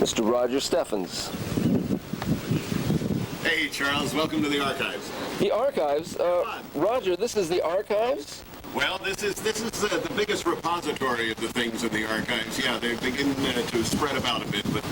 Mr. Roger Steffens. Hey, Charles. Welcome to the archives. The archives? Roger, this is the archives? Well, this is the biggest repository of the things in the archives. Yeah, they begin to spread about a bit, but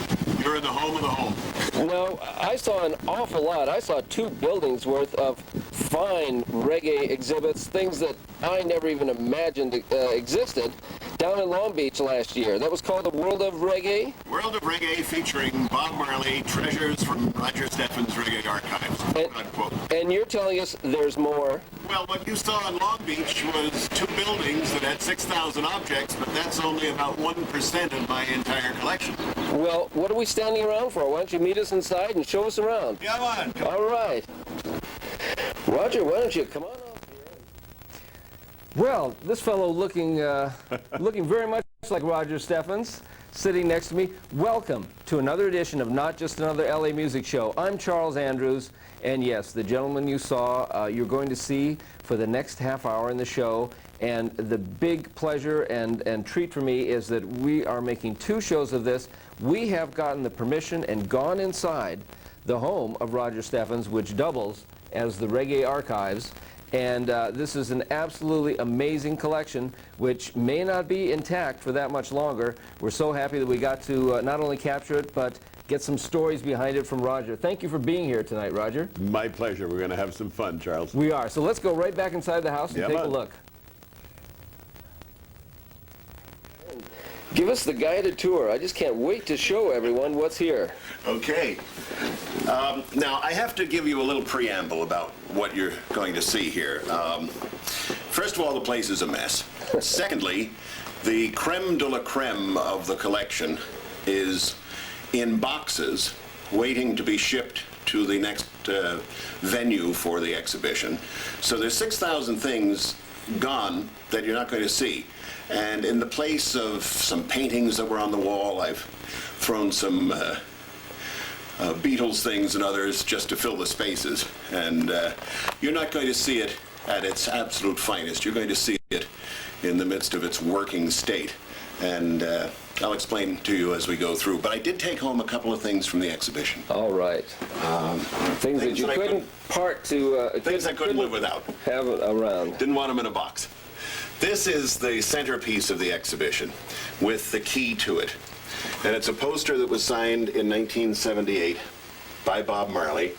you're in the home of the home. No, I saw an awful lot. I saw 2 buildings worth of fine reggae exhibits, things that I never even imagined existed, down in Long Beach last year. That was called the World of Reggae? World of Reggae, featuring Bob Marley, treasures from Roger Steffens' Reggae Archives, unquote. And you're telling us there's more? Well, what you saw in Long Beach was 2 buildings that had 6,000 objects, but that's only about 1% of my entire collection. Well, what are we standing around for? Why don't you meet us inside and show us around? Come on. All right. Roger, why don't you come on up here? Well, this fellow looking very much like Roger Steffens, sitting next to me. Welcome to another edition of Not Just Another LA Music Show. I'm Charles Andrews, and yes, the gentleman you saw, you're going to see for the next half hour in the show. And the big pleasure and treat for me is that we are making 2 shows of this. We have gotten the permission and gone inside the home of Roger Steffens, which doubles as the Reggae Archives. And this is an absolutely amazing collection, which may not be intact for that much longer. We're so happy that we got to not only capture it, but get some stories behind it from Roger. Thank you for being here tonight, Roger. My pleasure. We're going to have some fun, Charles. We are. So let's go right back inside the house and take a look. Give us the guided tour. I just can't wait to show everyone what's here. Okay. Now, I have to give you a little preamble about what you're going to see here. First of all, the place is a mess. Secondly, the creme de la creme of the collection is in boxes waiting to be shipped to the next venue for the exhibition. So there's 6,000 things gone that you're not going to see. And in the place of some paintings that were on the wall, I've thrown some Beatles things and others just to fill the spaces. And you're not going to see it at its absolute finest. You're going to see it in the midst of its working state. And I'll explain to you as we go through. But I did take home a couple of things from the exhibition. All right. Things that you couldn't part to... things I couldn't live without. Have it around. Didn't want them in a box. This is the centerpiece of the exhibition with the key to it. And it's a poster that was signed in 1978 by Bob Marley.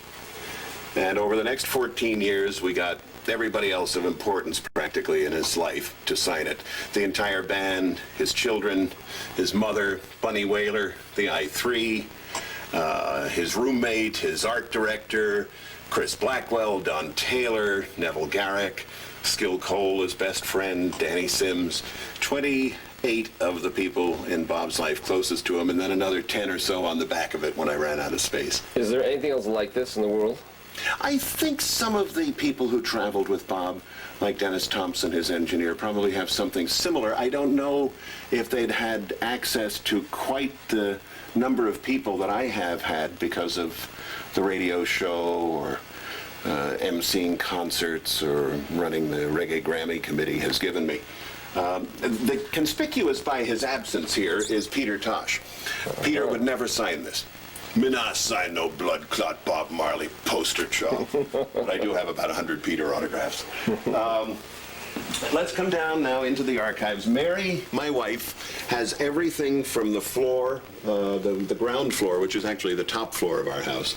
And over the next 14 years, we got everybody else of importance practically in his life to sign it. The entire band, his children, his mother, Bunny Wailer, the I3, his roommate, his art director, Chris Blackwell, Don Taylor, Neville Garrick, Skill Cole, his best friend, Danny Sims, 28 of the people in Bob's life closest to him, and then another 10 or so on the back of it when I ran out of space. Is there anything else like this in the world? I think some of the people who traveled with Bob, like Dennis Thompson, his engineer, probably have something similar. I don't know if they'd had access to quite the number of people that I have had because of the radio show or emceeing concerts or running the Reggae Grammy Committee has given me. The conspicuous by his absence here is Peter Tosh. Peter would never sign this. Me not sign no blood clot Bob Marley poster, Charles. But I do have about 100 Peter autographs. Let's come down now into the archives. Mary, my wife, has everything from the floor, the ground floor, which is actually the top floor of our house,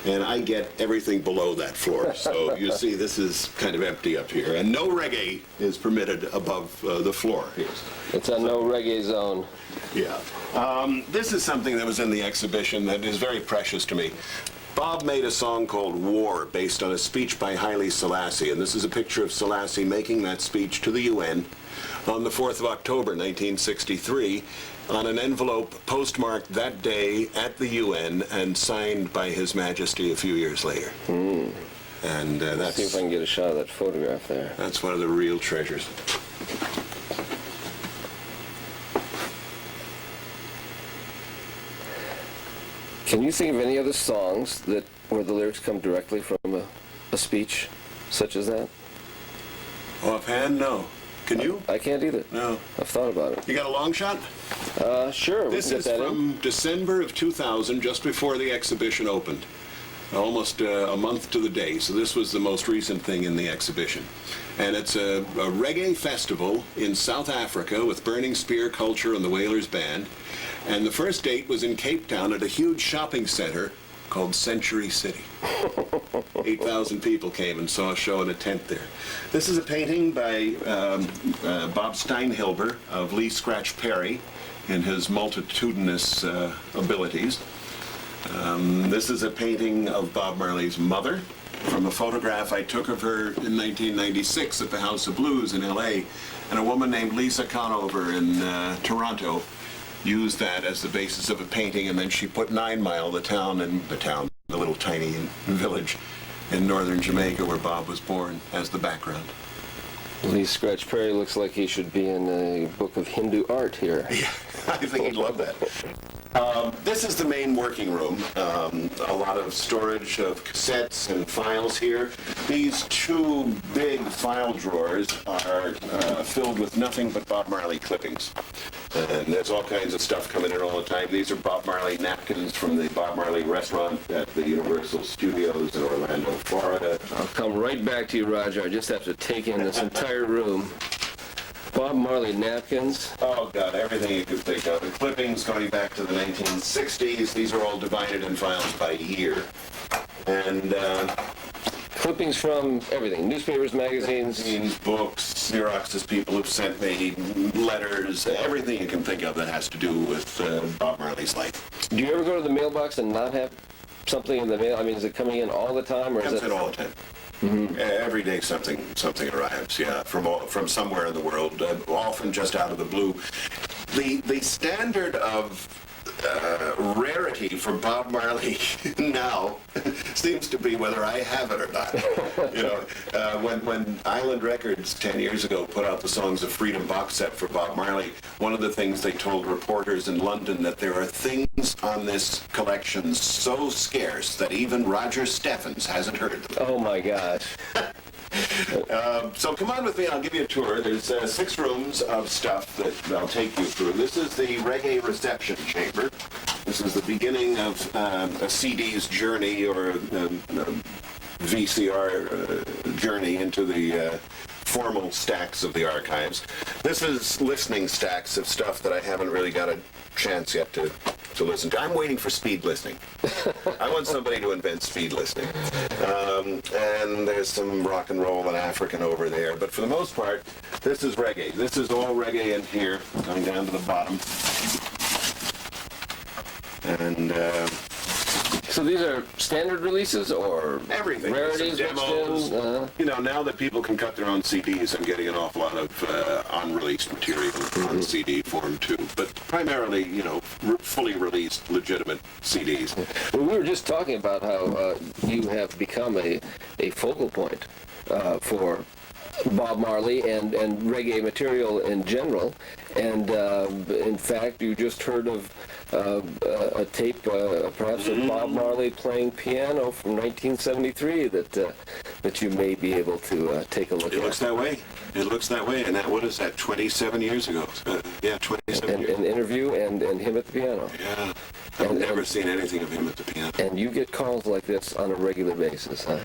and I get everything below that floor. So you see this is kind of empty up here, and no reggae is permitted above the floor. It's a no reggae zone. Yeah. This is something that was in the exhibition that is very precious to me. Bob made a song called War based on a speech by Haile Selassie, and this is a picture of Selassie making that speech to the UN on the 4th of October, 1963, on an envelope postmarked that day at the UN and signed by His Majesty a few years later. And that's... See if I can get a shot of that photograph there. That's one of the real treasures. Can you think of any other songs that where the lyrics come directly from a speech such as that? Offhand, no. Can you? I can't either. No. I've thought about it. You got a long shot? Sure. This is from December of 2000, just before the exhibition opened. Almost a month to the day, so this was the most recent thing in the exhibition. And it's a reggae festival in South Africa with Burning Spear Culture and the Wailers Band. And the first date was in Cape Town at a huge shopping center called Century City. 8,000 people came and saw a show in a tent there. This is a painting by Bob Steinhilber of Lee Scratch Perry in his multitudinous abilities. This is a painting of Bob Marley's mother from a photograph I took of her in 1996 at the House of Blues in LA, and a woman named Lisa Conover in Toronto used that as the basis of a painting, and then she put 9 Mile, the little tiny village in northern Jamaica where Bob was born, as the background. Lee Scratch Perry looks like he should be in a book of Hindu art here. Yeah, I think he'd love that. This is the main working room. A lot of storage of cassettes and files here. These 2 big file drawers are filled with nothing but Bob Marley clippings. And there's all kinds of stuff coming in all the time. These are Bob Marley napkins from the Bob Marley restaurant at the Universal Studios in Orlando, Florida. I'll come right back to you, Roger. I just have to take in this entire room. Bob Marley napkins. Oh, God, everything you could think of. The clippings going back to the 1960s. These are all divided in files by year. And Clippings from everything. Newspapers, magazines. Books, Xeroxes people have sent me, letters, everything you can think of that has to do with Bob Marley's life. Do you ever go to the mailbox and not have something in the mail? I mean, is it coming in all the time, or is Comes it in all the time. Mm-hmm. Every day something arrives, yeah, from somewhere in the world, often just out of the blue. The standard of rarity for Bob Marley now seems to be whether I have it or not. You know, when Island Records 10 years ago put out the Songs of Freedom box set for Bob Marley, one of the things they told reporters in London that there are things on this collection so scarce that even Roger Steffens hasn't heard them. Oh my gosh. So come on with me, I'll give you a tour. There's 6 rooms of stuff that I'll take you through. This is the Reggae reception chamber. This is the beginning of a CD's journey, or a VCR journey into the formal stacks of the archives. This is listening stacks of stuff that I haven't really got a chance yet to listen to. I'm waiting for speed listening. I want somebody to invent speed listening. And there's some rock and roll and African over there. But for the most part, this is reggae. This is all reggae in here, going down to the bottom. And So these are standard releases or everything. rarities, Some demos. You know, now that people can cut their own CDs, I'm getting an awful lot of unreleased material on CD form too. But primarily, you know, fully released, legitimate CDs. Well, we were just talking about how you have become a focal point for Bob Marley and reggae material in general. And in fact, you just heard of a tape, perhaps of Bob Marley playing piano from 1973 that you may be able to take a look at. It looks that way. It looks that way. And that, what is that, 27 years ago? Yeah, 27 years. An interview and him at the piano. Yeah. I've never seen anything of him at the piano. And you get calls like this on a regular basis, huh?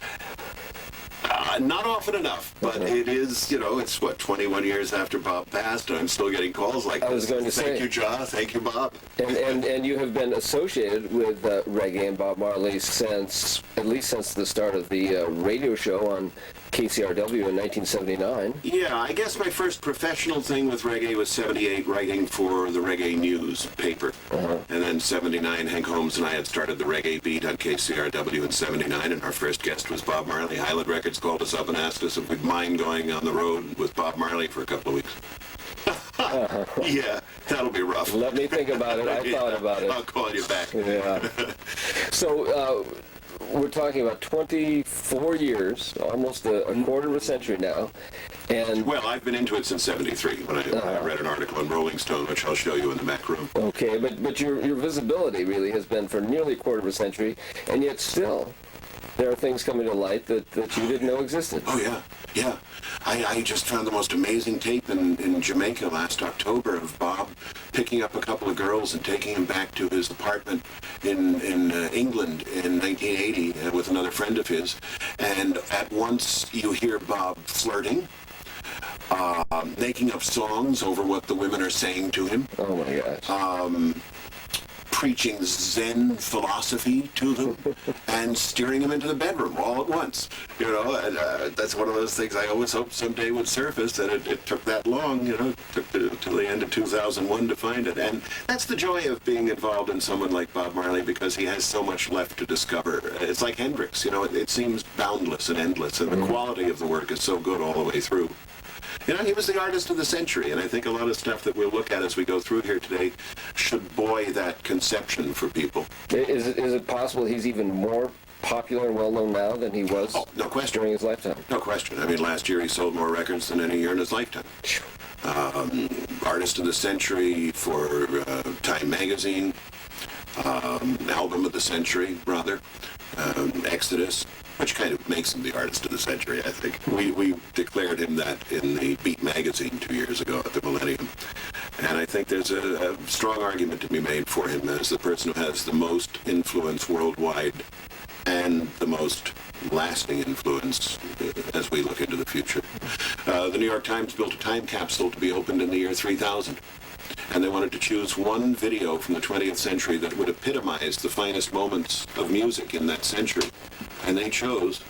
Not often enough, but it is, you know, it's, 21 years after Bob passed, and I'm still getting calls like this. I was going to say. Thank you, John. Thank you, Bob. And you have been associated with reggae and Bob Marley at least since the start of the radio show on KCRW in 1979. Yeah, I guess my first professional thing with reggae was 78, writing for the Reggae News paper. And then 79, Hank Holmes and I had started the Reggae Beat on KCRW in 79, and our first guest was Bob Marley. Island Records called us up and asked us if we'd mind going on the road with Bob Marley for a couple of weeks. Yeah, that'll be rough. Let me think about it. I thought about it. I'll call you back. Yeah. So, we're talking about 24 years, almost a quarter of a century now. And well, I've been into it since 73 when I read an article in Rolling Stone, which I'll show you in the back room. Okay, but your visibility really has been for nearly a quarter of a century, and yet still there are things coming to light that you didn't know existed. Oh, yeah, yeah. I just found the most amazing tape in Jamaica last October of Bob picking up a couple of girls and taking them back to his apartment in England in 1980 with another friend of his. And at once you hear Bob flirting, making up songs over what the women are saying to him. Oh, my gosh. Preaching Zen philosophy to them and steering them into the bedroom all at once. You know, and that's one of those things I always hoped someday would surface, and it took that long, you know, took till the end of 2001 to find it. And that's the joy of being involved in someone like Bob Marley, because he has so much left to discover. It's like Hendrix, you know, it seems boundless and endless, and the quality of the work is so good all the way through. You know, he was the artist of the century, and I think a lot of stuff that we'll look at as we go through here today should buoy that conception for people. Is it possible he's even more popular and well-known now than he was No question. during his lifetime? No question. I mean, last year he sold more records than any year in his lifetime. Artist of the century for Time magazine, album of the century, rather, Exodus, which kind of makes him the artist of the century, I think. We declared him that in the Beat magazine 2 years ago at the Millennium. And I think there's a strong argument to be made for him as the person who has the most influence worldwide and the most lasting influence as we look into the future. The New York Times built a time capsule to be opened in the year 3000. And they wanted to choose one video from the 20th century that would epitomize the finest moments of music in that century. And they chose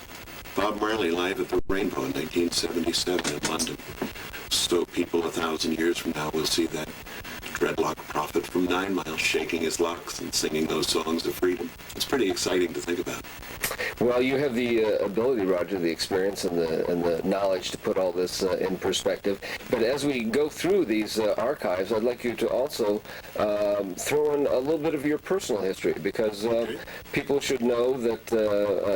Bob Marley live at the Rainbow in 1977 in London. So people 1,000 years from now will see that dreadlock prophet from 9 Mile shaking his locks and singing those songs of freedom. It's pretty exciting to think about. Well, you have the ability, Roger, the experience and the knowledge to put all this in perspective. But as we go through these archives, I'd like you to also throw in a little bit of your personal history, because people should know that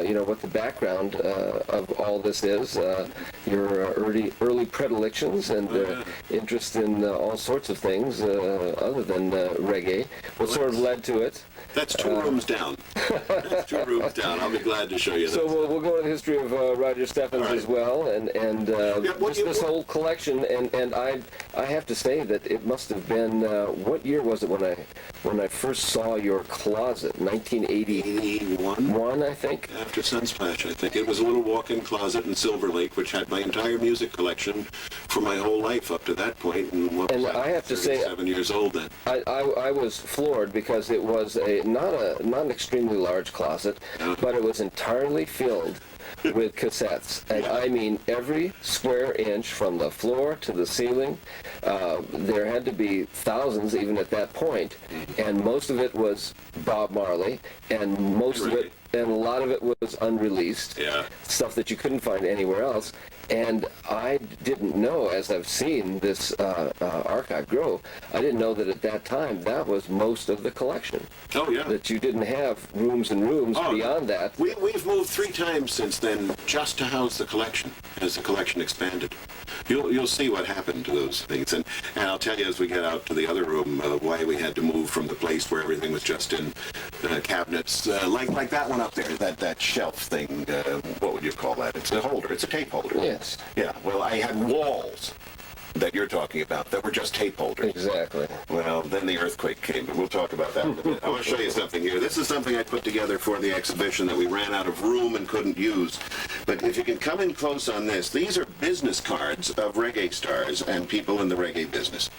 you know what the background of all this is. Your early predilections and interest in all sorts of things other than reggae. What sort of led to it? That's 2 rooms down. That's 2 rooms down. I'll be glad to show you that. So we'll go into the history of Roger Steffens as well, and this whole collection. And I have to say that it must have been what year was it when I first saw your closet? 1981, I think. After Sunsplash, I think. It was a little walk-in closet in Silver Lake, which had my entire music collection for my whole life up to that point. And I have to say, 7 years old then. I was floored, because it was not an extremely large closet, but it was entirely filled with cassettes. And I mean every square inch from the floor to the ceiling. There had to be thousands even at that point, and most of it was Bob Marley, and a lot of it was unreleased, stuff that you couldn't find anywhere else. And I didn't know, as I've seen this archive grow, I didn't know that at that time that was most of the collection. Oh, yeah. That you didn't have rooms and rooms beyond that. We've moved 3 times since then just to house the collection, as the collection expanded. You'll see what happened to those things. And I'll tell you as we get out to the other room why we had to move from the place where everything was just in cabinets, like that one up there, that shelf thing. What would you call that? It's a holder. It's a tape holder. Yes. Yeah, well, I had walls that you're talking about that were just tape holders. Exactly. Well, then the earthquake came, but we'll talk about that in a minute. I want to show you something here. This is something I put together for the exhibition that we ran out of room and couldn't use. But if you can come in close on this, these are business cards of reggae stars and people in the reggae business.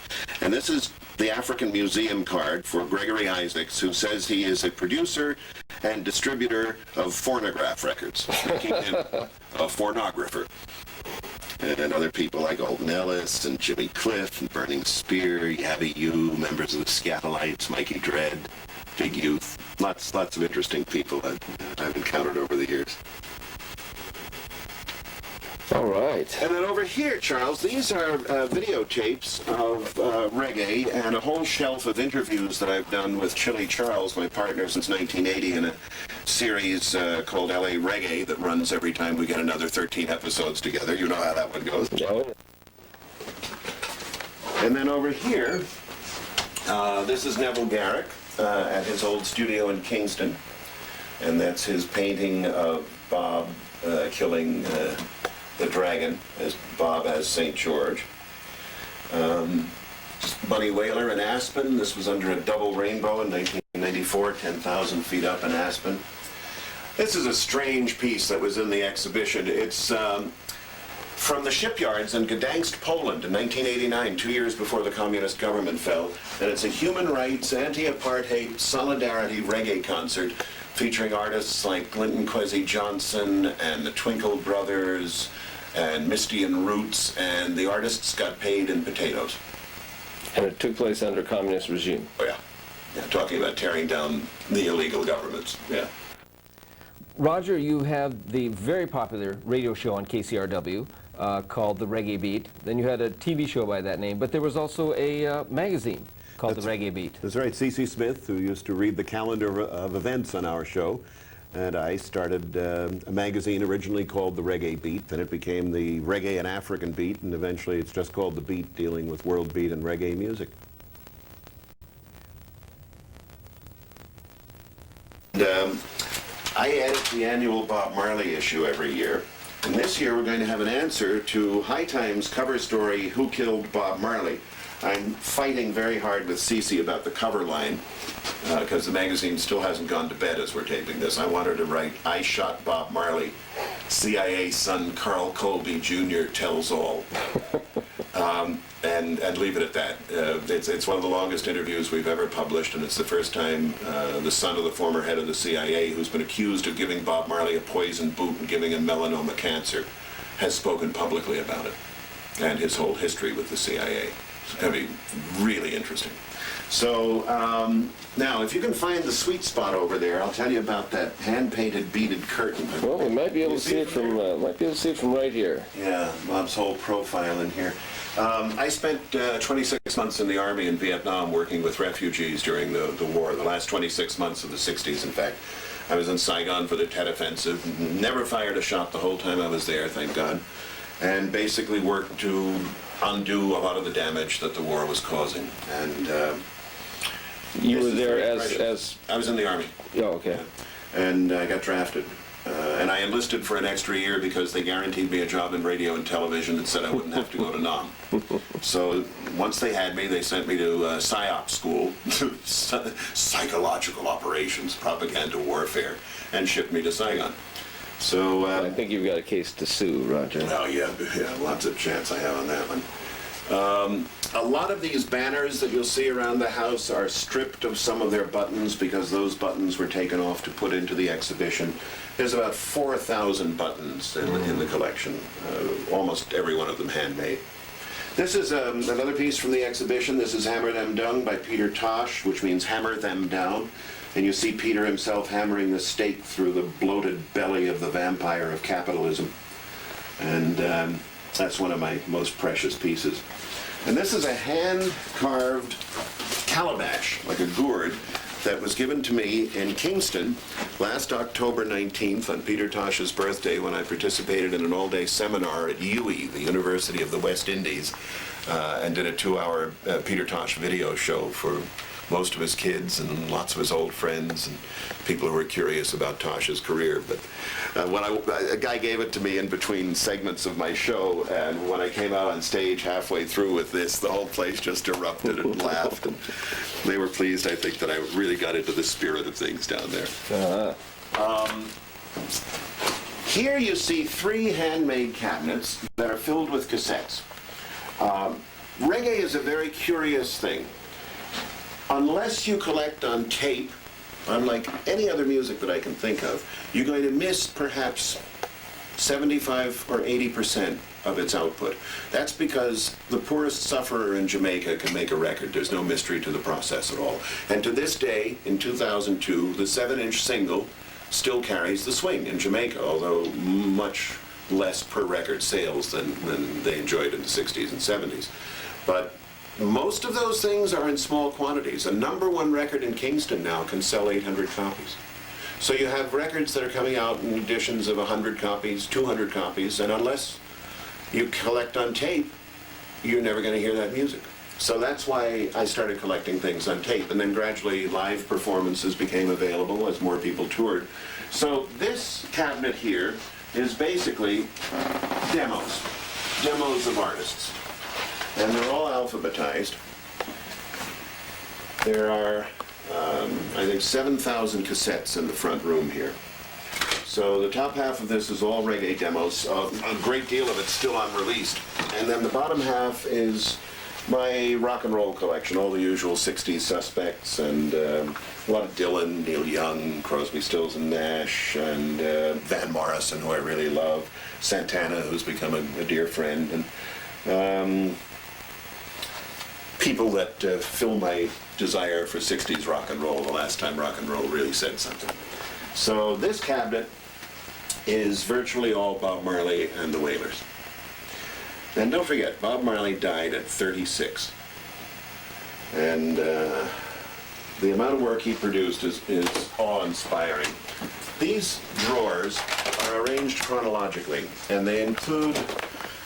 And this is the African Museum card for Gregory Isaacs, who says he is a producer and distributor of phonograph records, making him a phonographer. And other people like Alton Ellis and Jimmy Cliff and Burning Spear, Yabby U, members of the Scatolites, Mikey Dread, Big Youth. Lots of interesting people that I've encountered over the years. All right. And then over here, Charles, these are videotapes of reggae and a whole shelf of interviews that I've done with Chili Charles, my partner since 1980, in a series called LA Reggae that runs every time we get another 13 episodes together. You know how that one goes. And then over here, this is Neville Garrick at his old studio in Kingston. and that's his painting of Bob killing the dragon, as Bob as St. George. Bunny Wailer in Aspen. This was under a double rainbow in 1994, 10,000 feet up in Aspen. This is a strange piece that was in the exhibition. It's from the shipyards in Gdansk, Poland in 1989, 2 years before the communist government fell. And it's a human rights, anti-apartheid, solidarity reggae concert featuring artists like Linton Kwesi Johnson and the Twinkle Brothers and Misty and Roots, and the artists got paid in potatoes. And it took place under communist regime. Oh yeah. Yeah, talking about tearing down the illegal governments. Yeah. Roger, you have the very popular radio show on KCRW called The Reggae Beat. Then you had a TV show by that name, but there was also a magazine called The Reggae Beat. That's right. C.C. Smith, who used to read the calendar of events on our show, and I started a magazine originally called The Reggae Beat. Then it became the Reggae and African Beat, and eventually it's just called The Beat, dealing with world beat and reggae music. And, I edit the annual Bob Marley issue every year. And this year we're going to have an answer to High Times cover story, Who Killed Bob Marley? I'm fighting very hard with Cece about the cover line because the magazine still hasn't gone to bed as we're taping this. I want her to write, I shot Bob Marley. CIA son Carl Colby Jr. tells all. And leave it at that. It's one of the longest interviews we've ever published, and it's the first time the son of the former head of the CIA, who's been accused of giving Bob Marley a poison boot and giving him melanoma cancer, has spoken publicly about it, and his whole history with the CIA. It's going to be really interesting. So now, if you can find the sweet spot over there, I'll tell you about that hand-painted beaded curtain. Well, we might be able to see it from right here. Yeah, Bob's whole profile in here. I spent 26 months in the Army in Vietnam working with refugees during the war, the last 26 months of the 60s, in fact. I was in Saigon for the Tet Offensive, never fired a shot the whole time I was there, thank God, and basically worked to undo a lot of the damage that the war was causing. And you were there as... I was in the Army. Oh, okay. And I got drafted. And I enlisted for an extra year because they guaranteed me a job in radio and television and said I wouldn't have to go to Nam. So once they had me, they sent me to PSYOP school, psychological operations, propaganda warfare, and shipped me to Saigon. So I think you've got a case to sue, Roger. Oh yeah, lots of chance I have on that one. A lot of these banners that you'll see around the house are stripped of some of their buttons because those buttons were taken off to put into the exhibition. There's about 4,000 buttons in the collection, almost every one of them handmade. This is another piece from the exhibition. This is Hammer Them Down by Peter Tosh, which means hammer them down. And you see Peter himself hammering the stake through the bloated belly of the vampire of capitalism. And that's one of my most precious pieces. And this is a hand-carved calabash, like a gourd, that was given to me in Kingston last October 19th on Peter Tosh's birthday when I participated in an all-day seminar at UWI, the University of the West Indies, and did a 2-hour Peter Tosh video show for most of his kids and lots of his old friends and people who were curious about Tosh's career. But when a guy gave it to me in between segments of my show, and when I came out on stage halfway through with this, the whole place just erupted and laughed. And they were pleased, I think, that I really got into the spirit of things down there. Here you see 3 handmade cabinets that are filled with cassettes. Reggae is a very curious thing. Unless you collect on tape, unlike any other music that I can think of, you're going to miss perhaps 75 or 80% of its output. That's because the poorest sufferer in Jamaica can make a record. There's no mystery to the process at all. And to this day, in 2002, the 7-inch single still carries the swing in Jamaica, although much less per record sales than they enjoyed in the 60s and 70s. But most of those things are in small quantities. A #1 record in Kingston now can sell 800 copies. So you have records that are coming out in editions of 100 copies, 200 copies, and unless you collect on tape, you're never going to hear that music. So that's why I started collecting things on tape, and then gradually live performances became available as more people toured. So this cabinet here is basically demos of artists, and they're all alphabetized. There are, I think, 7,000 cassettes in the front room here. So the top half of this is all reggae demos. A great deal of it's still unreleased. And then the bottom half is my rock and roll collection, all the usual 60s suspects, and a lot of Dylan, Neil Young, Crosby, Stills and Nash, and Van Morrison, who I really love, Santana, who's become a dear friend, and people that fill my desire for 60s rock and roll, the last time rock and roll really said something. So this cabinet is virtually all Bob Marley and the Wailers. And don't forget, Bob Marley died at 36. And the amount of work he produced is awe-inspiring. These drawers are arranged chronologically, and they include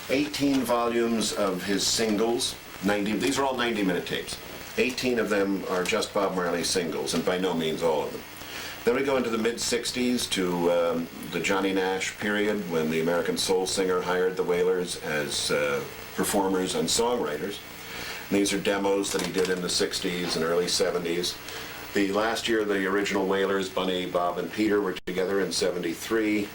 18 volumes of his singles. These are all 90-minute tapes. 18 of them are just Bob Marley singles, and by no means all of them. Then we go into the mid-60s to the Johnny Nash period, when the American soul singer hired the Wailers as performers and songwriters. And these are demos that he did in the 60s and early 70s. The last year the original Wailers, Bunny, Bob, and Peter, were together in 73.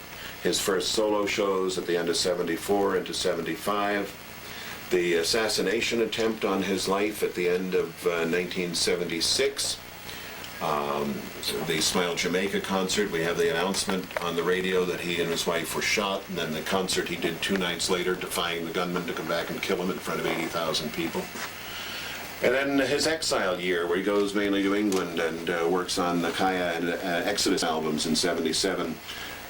His first solo shows at the end of 74 into 75. The assassination attempt on his life at the end of 1976. The Smile Jamaica concert, we have the announcement on the radio that he and his wife were shot, and then the concert he did 2 nights later, defying the gunman to come back and kill him in front of 80,000 people. And then his exile year, where he goes mainly to England and works on the Kaya and Exodus albums in 77.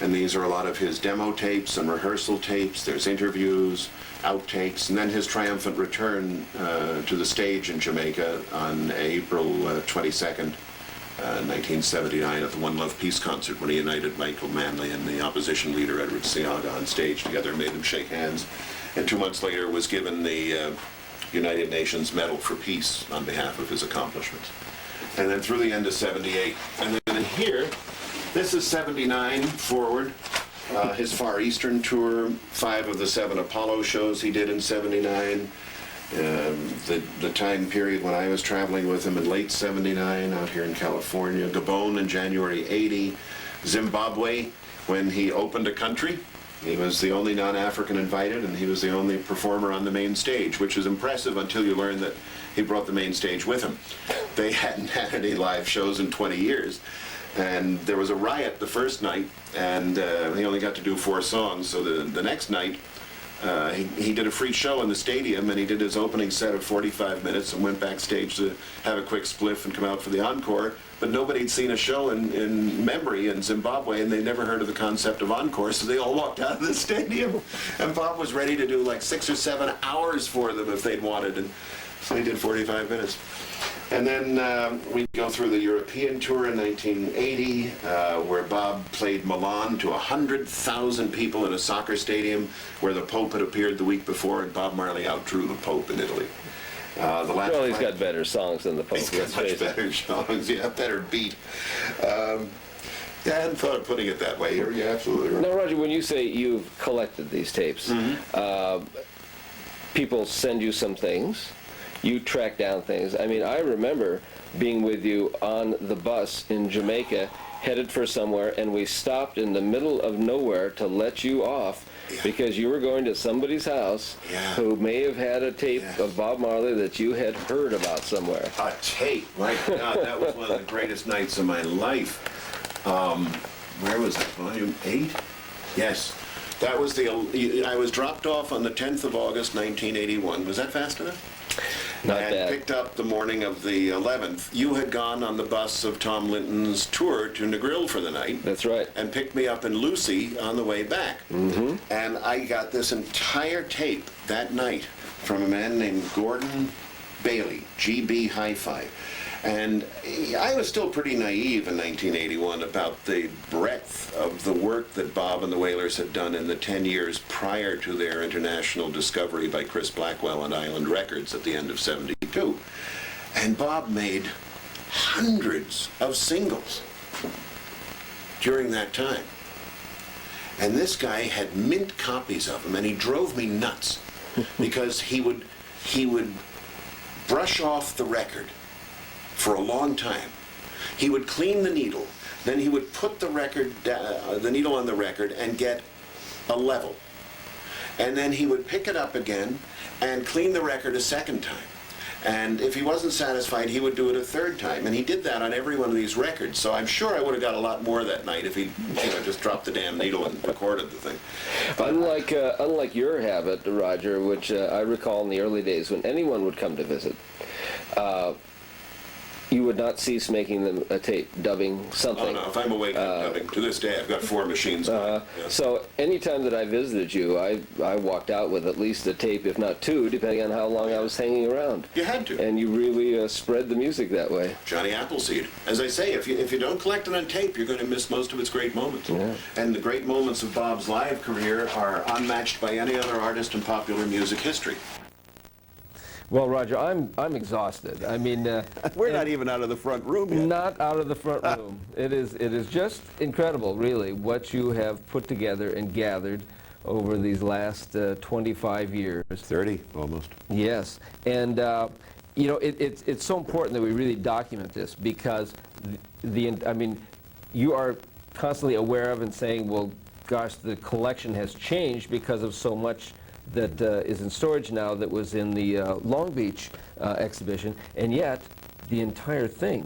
And these are a lot of his demo tapes and rehearsal tapes. There's interviews, outtakes, and then his triumphant return to the stage in Jamaica on April 22nd. 1979 at the One Love Peace concert, when he united Michael Manley and the opposition leader Edward Seaga on stage together and made them shake hands. And 2 months later was given the United Nations Medal for Peace on behalf of his accomplishments. And then through the end of 78. And then here, this is 79 forward. His Far Eastern tour, 5 of the 7 Apollo shows he did in 79. The time period when I was traveling with him in late 79 out here in California, Gabon in January 80, Zimbabwe when he opened a country. He was the only non-African invited, and he was the only performer on the main stage, which is impressive until you learn that he brought the main stage with him. They hadn't had any live shows in 20 years. And there was a riot the first night, and he only got to do 4 songs, so the next night, he did a free show in the stadium, and he did his opening set of 45 minutes and went backstage to have a quick spliff and come out for the encore. But nobody had seen a show in memory in Zimbabwe, and they never heard of the concept of encore, so they all walked out of the stadium. And Bob was ready to do like 6 or 7 hours for them if they'd wanted, and so he did 45 minutes. And then we go through the European tour in 1980, where Bob played Milan to 100,000 people in a soccer stadium where the Pope had appeared the week before, and Bob Marley outdrew the Pope in Italy. Well, he's got better songs than the Pope. He's got much better songs, yeah, better beat. Yeah, I hadn't thought of putting it that way. You're absolutely right. Now, Roger, when you say you've collected these tapes, people send you some things. You track down things. I mean, I remember being with you on the bus in Jamaica, headed for somewhere, and we stopped in the middle of nowhere to let you off because you were going to somebody's house who may have had a tape of Bob Marley that you had heard about somewhere. A tape? My God, that was one of the greatest nights of my life. Where was that? Volume 8? Yes. That was I was dropped off on the 10th of August, 1981. Was that fast enough? Not and bad. Picked up the morning of the 11th. You had gone on the bus of Tom Linton's tour to Negril for the night. That's right. And picked me up in Lucy on the way back. Mm-hmm. And I got this entire tape that night from a man named Gordon Bailey, GB Hi-Fi. And I was still pretty naive in 1981 about the breadth of the work that Bob and the Wailers had done in the 10 years prior to their international discovery by Chris Blackwell and Island Records at the end of 72. 1962. And Bob made hundreds of singles during that time. And this guy had mint copies of them, and he drove me nuts because he would brush off the record for a long time. He would clean the needle, then he would put the needle on the record and get a level. And then he would pick it up again and clean the record a second time. And if he wasn't satisfied, he would do it a third time. And he did that on every one of these records. So I'm sure I would have got a lot more that night if he, just dropped the damn needle and recorded the thing. Unlike your habit, Roger, which I recall in the early days when anyone would come to visit, you would not cease making them a tape, dubbing something. Oh, no, if I'm awake, I'm dubbing. To this day, I've got 4 machines going. Yeah. So anytime that I visited you, I walked out with at least a tape, if not 2, depending on how long I was hanging around. You had to. And you really spread the music that way. Johnny Appleseed. As I say, if you don't collect it on tape, you're going to miss most of its great moments. Yeah. And the great moments of Bob's live career are unmatched by any other artist in popular music history. Well, Roger, I'm exhausted. I mean, We're not even out of the front room yet. not out of the front room. It is just incredible, really, what you have put together and gathered over these last 25 years. 30, almost. Yes, and it's so important that we really document this because I mean, you are constantly aware of and saying, well, gosh, the collection has changed because of so much that is in storage now that was in the Long Beach exhibition, and yet the entire thing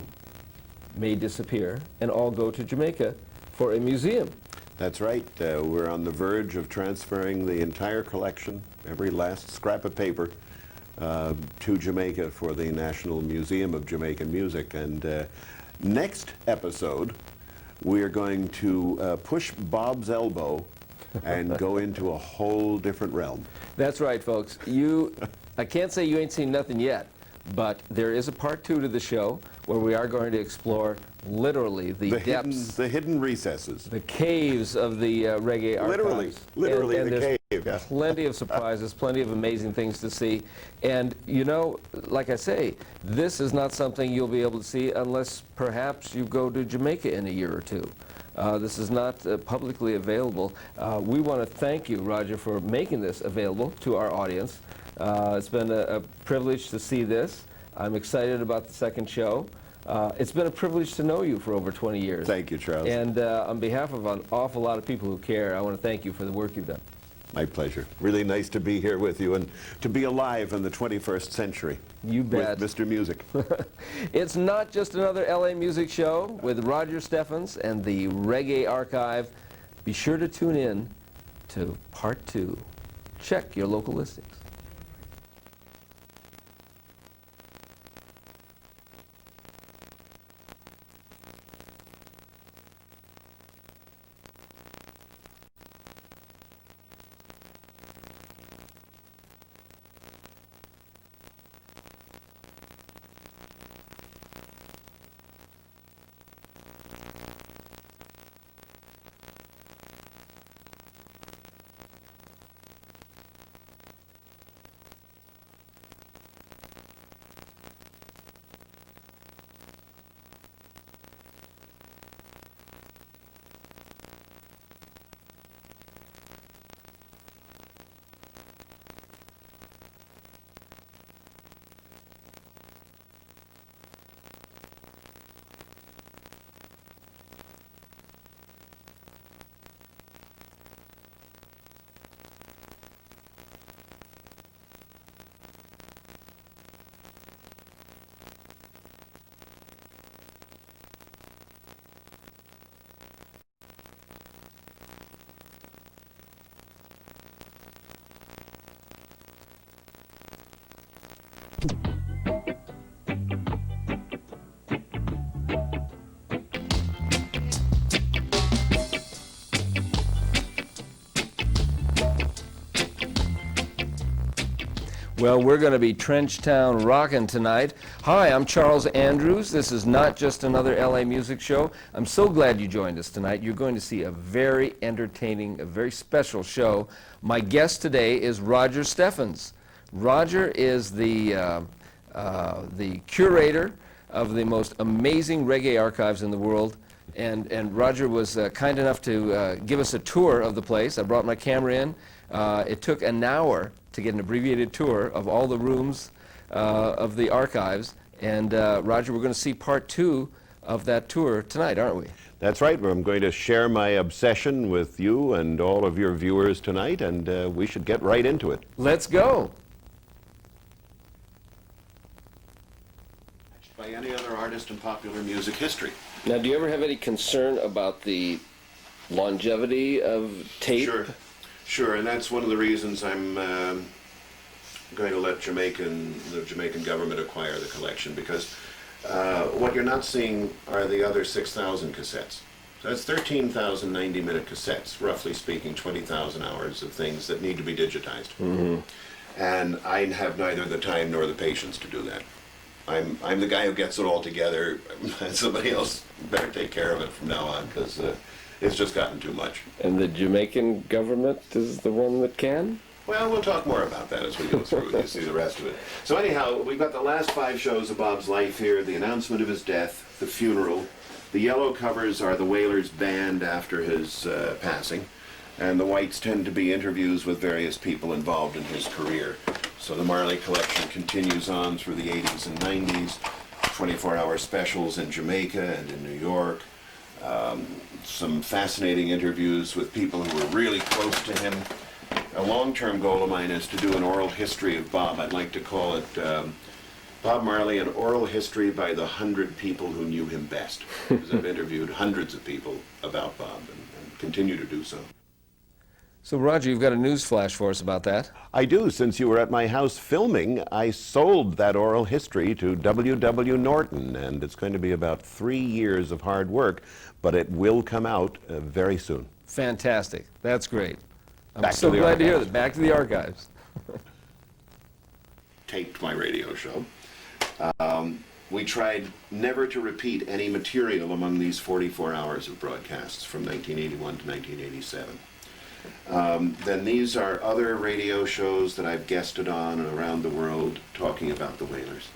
may disappear and all go to Jamaica for a museum. That's right. We're on the verge of transferring the entire collection, every last scrap of paper, to Jamaica for the National Museum of Jamaican Music. And next episode, we're going to push Bob's elbow and go into a whole different realm. That's right, folks. I can't say you ain't seen nothing yet, but there is a part 2 to the show where we are going to explore literally the depths, the hidden recesses, the caves of the reggae archives. Literally and the there's cave. Yeah. Plenty of surprises, plenty of amazing things to see. And like I say, this is not something you'll be able to see unless perhaps you go to Jamaica in a year or 2. This is not publicly available. We want to thank you, Roger, for making this available to our audience. It's been a privilege to see this. I'm excited about the second show. It's been a privilege to know you for over 20 years. Thank you, Charles. And on behalf of an awful lot of people who care, I want to thank you for the work you've done. My pleasure. Really nice to be here with you and to be alive in the 21st century. You bet. With Mr. Music. It's not just another LA Music Show with Roger Steffens and the Reggae Archive. Be sure to tune in to Part 2. Check your local listings. Well, we're going to be Trench Town rockin' tonight. Hi, I'm Charles Andrews. This is not just another LA Music Show. I'm so glad you joined us tonight. You're going to see a very entertaining, a very special show. My guest today is Roger Steffens. Roger is the the curator of the most amazing reggae archives in the world. And Roger was kind enough to give us a tour of the place. I brought my camera in. It took an hour to get an abbreviated tour of all the rooms of the archives. And Roger, we're going to see part 2 of that tour tonight, aren't we? That's right. I'm going to share my obsession with you and all of your viewers tonight, and we should get right into it. Let's go. By any other artist in popular music history. Now, do you ever have any concern about the longevity of tape? Sure, and that's one of the reasons I'm going to let the Jamaican government acquire the collection, because what you're not seeing are the other 6,000 cassettes. So that's 13,000 90-minute cassettes, roughly speaking, 20,000 hours of things that need to be digitized. Mm-hmm. And I have neither the time nor the patience to do that. I'm the guy who gets it all together. Somebody else better take care of it from now on, because it's just gotten too much. And the Jamaican government is the one that can? Well, we'll talk more about that as we go through and you see the rest of it. So anyhow, we've got the last 5 shows of Bob's life here, the announcement of his death, the funeral. The yellow covers are the Wailers band after his passing, and the whites tend to be interviews with various people involved in his career. So the Marley collection continues on through the 80s and 90s, 24-hour specials in Jamaica and in New York, some fascinating interviews with people who were really close to him. A long-term goal of mine is to do an oral history of Bob. I'd like to call it Bob Marley, an oral history by the 100 people who knew him best. Because I've interviewed hundreds of people about Bob and continue to do so. So, Roger, you've got a news flash for us about that. I do. Since you were at my house filming, I sold that oral history to W.W. Norton, and it's going to be about 3 years of hard work, but it will come out very soon. Fantastic. That's great. I'm Back so to the glad to hear archives. that. Back to the archives. Taped my radio show. We tried never to repeat any material among these 44 hours of broadcasts from 1981 to 1987. Then these are other radio shows that I've guested on around the world talking about the Wailers.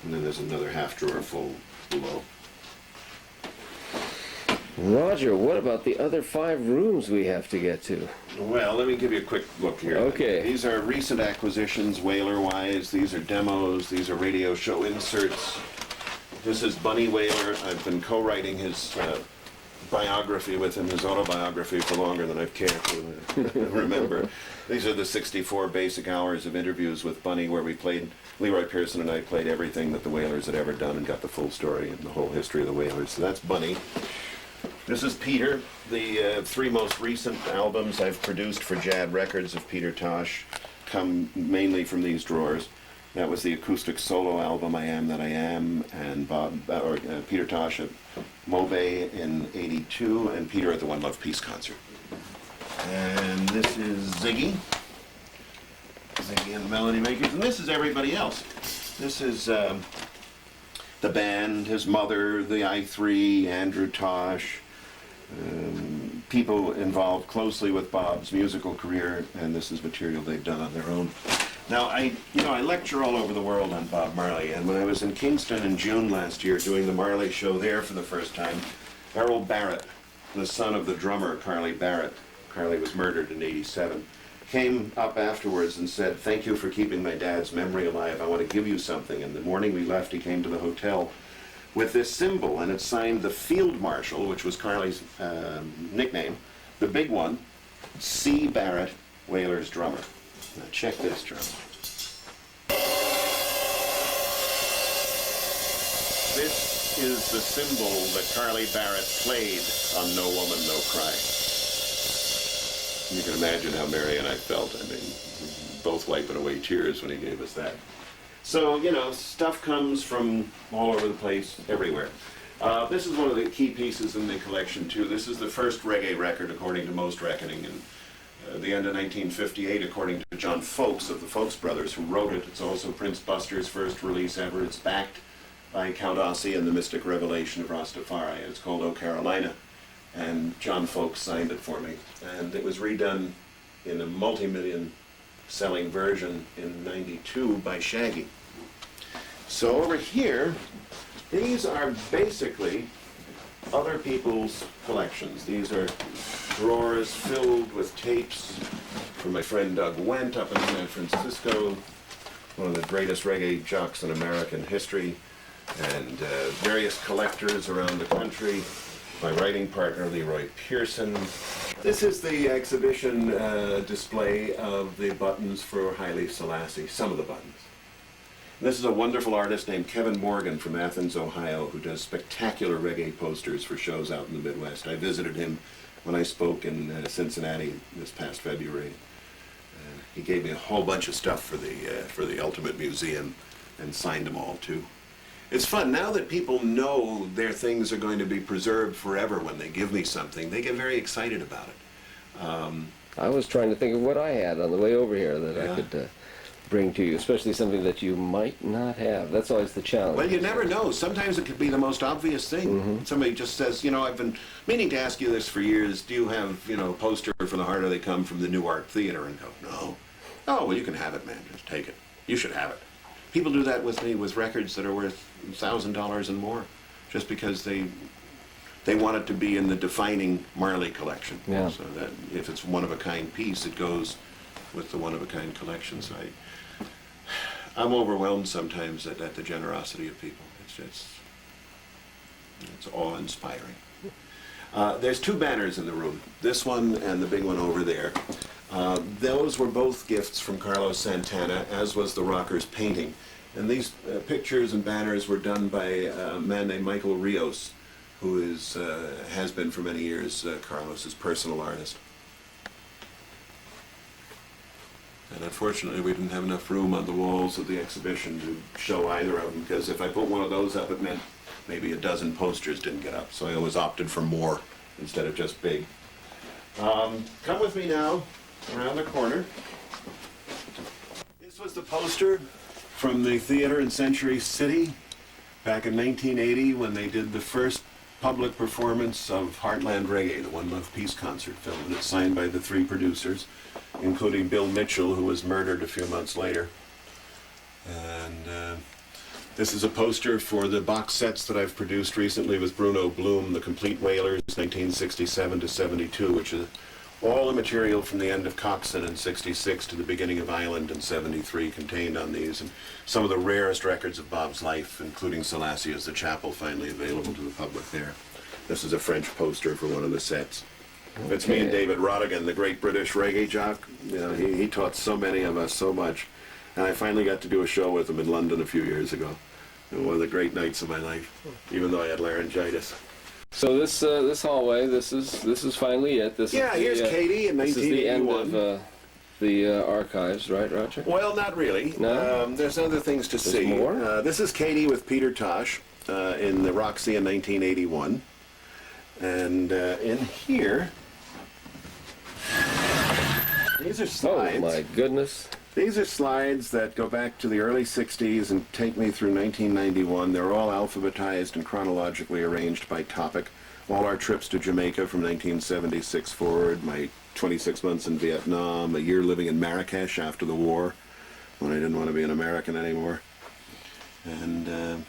And then there's another half drawer full below. Roger, what about the other 5 rooms we have to get to? Well, let me give you a quick look here. Okay. These are recent acquisitions, Wailer-wise. These are demos. These are radio show inserts. This is Bunny Wailer. I've been co-writing his biography with him, his autobiography, for longer than I've cared to remember. These are the 64 basic hours of interviews with Bunny, where we played, Leroy Pearson and I played everything that the Wailers had ever done and got the full story and the whole history of the Wailers. So that's Bunny. This is Peter. The 3 most recent albums I've produced for Jad Records of Peter Tosh come mainly from these drawers. That was the acoustic solo album, I Am That I Am, and Peter Tosh at Mobay in '82, and Peter at the One Love Peace concert. And this is Ziggy and the Melody Makers, and this is everybody else. This is the band, his mother, the I3, Andrew Tosh, people involved closely with Bob's musical career, and this is material they've done on their own. Now, I lecture all over the world on Bob Marley, and when I was in Kingston in June last year doing the Marley show there for the first time, Errol Barrett, the son of the drummer Carly Barrett, Carly was murdered in '87, came up afterwards and said, "Thank you for keeping my dad's memory alive. I want to give you something." And the morning we left, he came to the hotel with this symbol, and it's signed the Field Marshal, which was Carly's nickname, the big one, C. Barrett, Wailers drummer. Now check this drum. This is the cymbal that Carly Barrett played on No Woman, No Cry. You can imagine how Mary and I felt. I mean, both wiping away tears when he gave us that. So, stuff comes from all over the place, everywhere. This is one of the key pieces in the collection, too. This is the first reggae record, according to most reckoning, in the end of 1958, according to John Folks of the Folks Brothers, who wrote it. It's also Prince Buster's first release ever. It's backed by Count Ossie and the Mystic Revelation of Rastafari. It's called "O Carolina," and John Folks signed it for me. And it was redone in a multi-million selling version in '92 by Shaggy. So over here, these are basically other people's collections. These are drawers filled with tapes from my friend Doug Wendt up in San Francisco, one of the greatest reggae jocks in American history, and various collectors around the country. My writing partner, Leroy Pearson. This is the exhibition display of the buttons for Haile Selassie, some of the buttons. This is a wonderful artist named Kevin Morgan from Athens, Ohio, who does spectacular reggae posters for shows out in the Midwest. I visited him when I spoke in Cincinnati this past February. He gave me a whole bunch of stuff for the Ultimate Museum and signed them all too. It's fun. Now that people know their things are going to be preserved forever when they give me something, they get very excited about it. I was trying to think of what I had on the way over here that I could bring to you, especially something that you might not have. That's always the challenge. Well, you never know. Sometimes it could be the most obvious thing. Somebody just says, you know, I've been meaning to ask you this for years. Do you have, you know, a poster for The Harder They Come from the New Art Theater? And go, no. Oh, well, you can have it, man. Just take it. You should have it. People do that with me with records that are worth $1,000 and more, just because they want it to be in the defining Marley collection. Yeah. So that if it's one-of-a-kind piece, it goes with the one-of-a-kind collection. So I'm overwhelmed sometimes at the generosity of people. It's awe-inspiring. There's two banners in the room, this one and the big one over there. Those were both gifts from Carlos Santana, as was the Rockers painting. And these pictures and banners were done by a man named Michael Rios, who has been for many years Carlos's personal artist. And unfortunately, we didn't have enough room on the walls of the exhibition to show either of them, because if I put one of those up, it meant maybe a dozen posters didn't get up. So I always opted for more instead of just big. Come with me now around the corner. This was the poster from the theater in Century City back in 1980 when they did the first public performance of Heartland Reggae, the One Love Peace concert film. And it's signed by the three producers, including Bill Mitchell, who was murdered a few months later. And this is a poster for the box sets that I've produced recently with Bruno Bloom, The Complete Wailers, 1967 to 72, which is all the material from the end of Coxon in 66 to the beginning of Island in 73 contained on these, and some of the rarest records of Bob's life, including Selassie as the Chapel, finally available to the public there. This is a French poster for one of the sets. Okay. It's me and David Rodigan, the great British reggae jock. You know, he taught so many of us so much, and I finally got to do a show with him in London a few years ago. One of the great nights of my life, even though I had laryngitis. So this hallway, this is finally it. This yeah, is here's Katie in 1981. This is the end of the archives, right, Roger? Well, not really. No? There's other things to see. More? This is Katie with Peter Tosh in the Roxy in 1981. And in here, these are slides. Oh, my goodness. These are slides that go back to the early 60s and take me through 1991. They're all alphabetized and chronologically arranged by topic. All our trips to Jamaica from 1976 forward, my 26 months in Vietnam, a year living in Marrakesh after the war, when I didn't want to be an American anymore. And,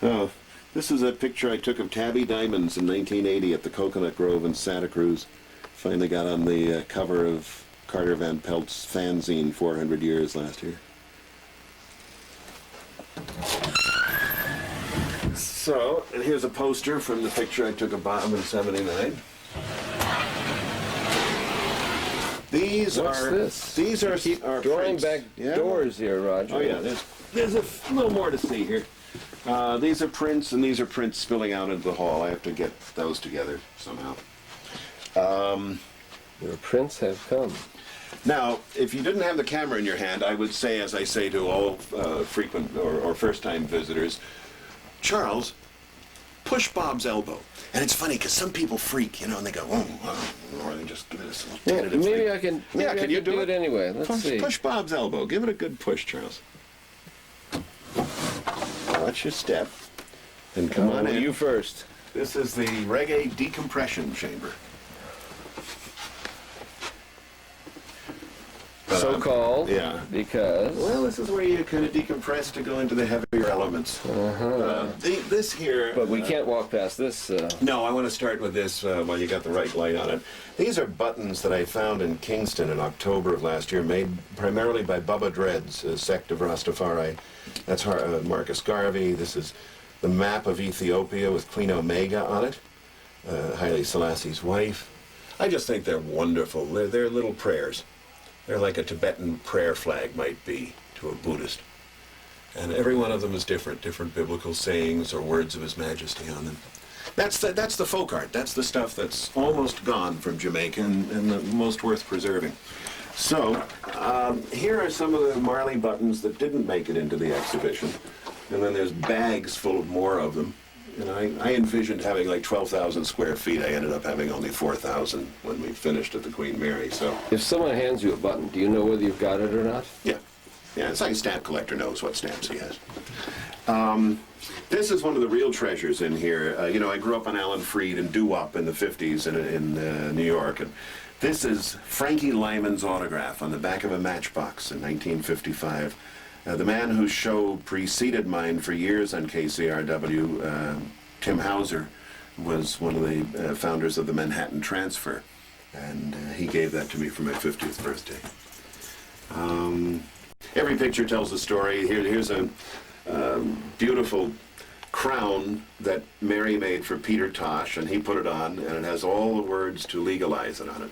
oh, this is a picture I took of Tabby Diamonds in 1980 at the Coconut Grove in Santa Cruz. Finally got on the cover of Carter Van Pelt's fanzine 400 Years last year. So, and here's a poster from the picture I took of Bob in 79. These What's are this? These are Drawing prints. back doors here, Roger. Oh yeah, there's a little more to see here. These are prints, and these are prints spilling out into the hall. I have to get those together somehow. Your prints have come. Now, if you didn't have the camera in your hand, I would say, as I say to all frequent or first-time visitors, Charles, push Bob's elbow. And it's funny, because some people freak, you know, and they go, oh, or they just give it this little tentative Maybe thing. I can, Can you do it anyway. Let's see. Push Bob's elbow. Give it a good push, Charles. Watch your step. And come on in. You first. This is the Reggae Decompression Chamber. So-called. Yeah. Because? Well, this is where you kind of decompress to go into the heavier elements. This here... But we can't walk past this. No, I want to start with this while you got the right light on it. These are buttons that I found in Kingston in October of last year, made primarily by Bubba Dreads, a sect of Rastafari. That's Marcus Garvey. This is the map of Ethiopia with Queen Omega on it, Haile Selassie's wife. I just think they're wonderful. They're little prayers. They're like a Tibetan prayer flag might be to a Buddhist. And every one of them is different biblical sayings or words of His Majesty on them. That's the folk art. That's the stuff that's almost gone from Jamaica and the most worth preserving. So, here are some of the Marley buttons that didn't make it into the exhibition. And then there's bags full of more of them. And I envisioned having like 12,000 square feet. I ended up having only 4,000 when we finished at the Queen Mary. So, if someone hands you a button, do you know whether you've got it or not? yeah. Yeah, it's like a stamp collector knows what stamps he has. This is one of the real treasures in here. You know, I grew up on Alan Freed and doo-wop in the 50s in New York. And this is Frankie Lyman's autograph on the back of a matchbox in 1955. The man whose show preceded mine for years on KCRW, Tim Hauser, was one of the founders of the Manhattan Transfer, and he gave that to me for my 50th birthday. Every picture tells a story. Here's a beautiful crown that Mary made for Peter Tosh, and he put it on, and it has all the words to legalize it on it.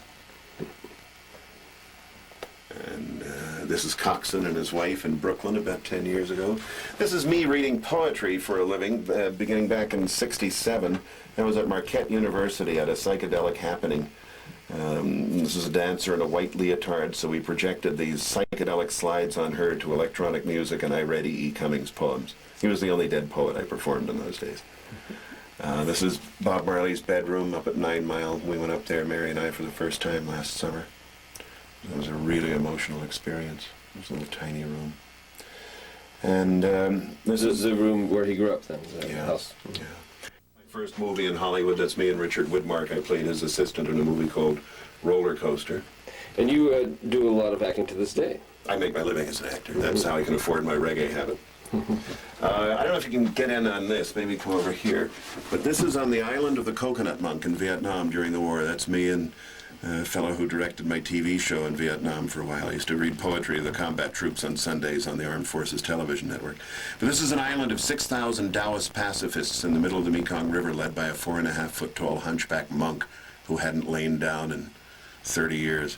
And this is Coxon and his wife in Brooklyn about 10 years ago. This is me reading poetry for a living, beginning back in '67. I was at Marquette University at a psychedelic happening. This is a dancer in a white leotard, so we projected these psychedelic slides on her to electronic music, and I read E.E. Cummings' poems. He was the only dead poet I performed in those days. This is Bob Marley's bedroom up at 9 Mile. We went up there, Mary and I, for the first time last summer. It was a really emotional experience. It was a little tiny room. And this is the room where he grew up then, the yeah, house. Yeah. My first movie in Hollywood, that's me and Richard Widmark. I played his assistant in a movie called Roller Coaster. And you do a lot of acting to this day. I make my living as an actor. That's how I can afford my reggae habit. I don't know if you can get in on this, maybe come over here. But this is on the island of the Coconut Monk in Vietnam during the war. That's me and a fellow who directed my TV show in Vietnam for a while. I used to read poetry of the combat troops on Sundays on the Armed Forces Television Network. But this is an island of 6,000 Taoist pacifists in the middle of the Mekong River, led by a 4.5-foot tall hunchback monk who hadn't lain down in 30 years.